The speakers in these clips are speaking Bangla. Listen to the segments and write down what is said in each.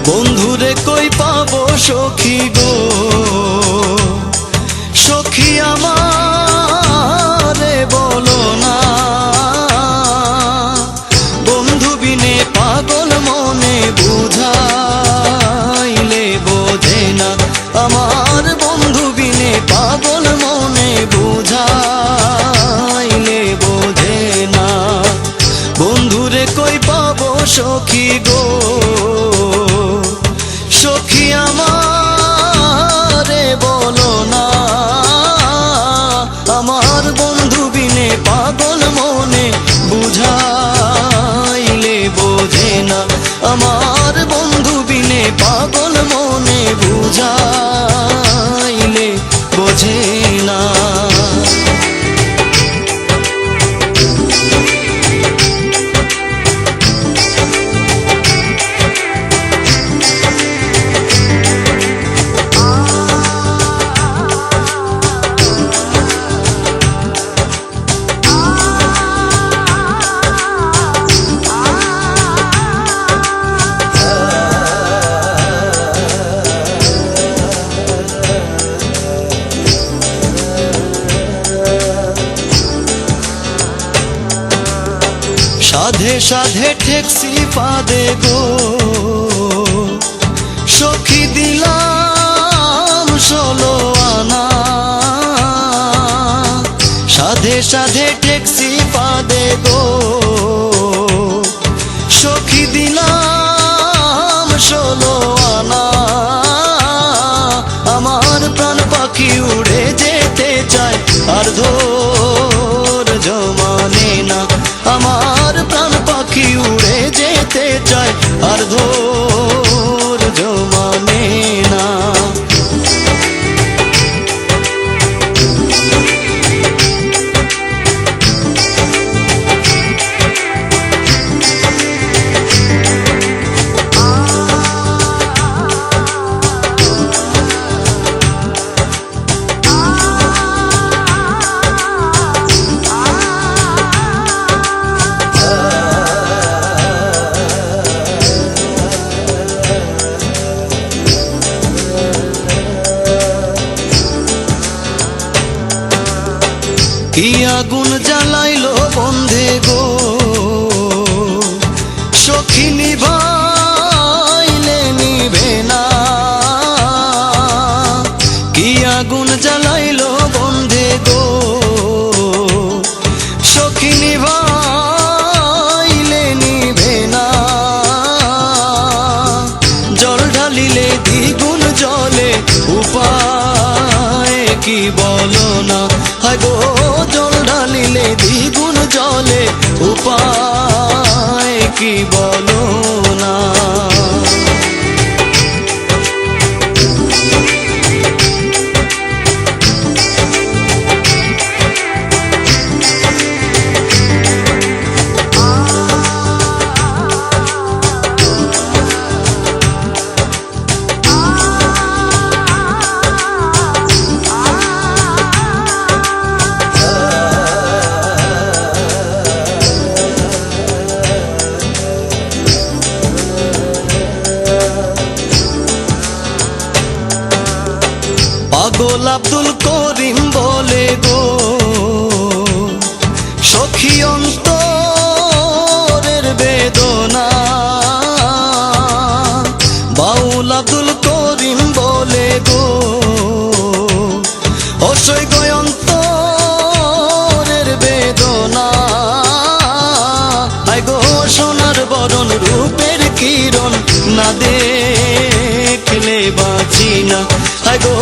বন্ধুরে কই পাবো সখী গো, সখী আমারে বলো না। বন্ধু বিনে পাগল মনে বুঝাইলে বোঝে না, আমার বন্ধু বিনে পাগল মনে বুঝাইলে বোঝে না। বন্ধুরে কই পাবো সখী গো, সখী আমারে বলো না। আমার বন্ধু বিনে পাগল মনে বুঝাইলে বোঝে না, আমার বন্ধু বিনে পাগল মনে বুঝাইলে বোঝে না। সাধে সাধে ঠেকছি ফাঁদে গো, সখী দিলাম 16 আনা। সাধে সাধে ঠেকছি ফাঁদে গো, সখী দিলাম 16 আনা। আমার প্রাণ পাখি উড়ে যেতে চায় আর ধৈর্য মানে না, আমার প্রাণ পাখি উড়ে যেতে চায় আর ধৈর্য মানে না। কি আগুন জ্বালাইলো বন্ধে গো, সখী নিভাইলে নিভে না। কি আগুন জ্বালাইলো বন্ধে গো, সখী নিভাইলে নিভে না। জল ঢালিলে দ্বিগুণ জলে উপায় কি বলো না। হায় গো জল ঢালিলে দ্বিগুণ জলে উপায় কি বলো না। পাগল আব্দুল করিম বলে গো, সখী অন্তরের বেদনা। বাউল আব্দুল করিম বলে গো, অসহ্য অন্তরের বেদনা। আয় গো সোনার বরণ রূপের কিরণ না দেখলে বাঁচি না। হায় গো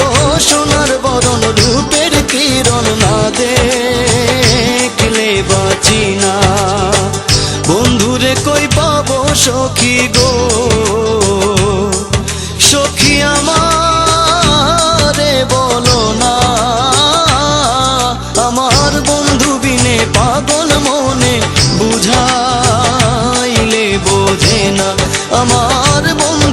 সোনার বরণ রূপের কিরণ না দেখলে বাঁচি না। বন্ধুরে কই পাবো সখী গো, সখী আমারে বলো না। আমার বন্ধু বিনে পাগল মনে বুঝাইলে বোঝে না, আমার বন্ধু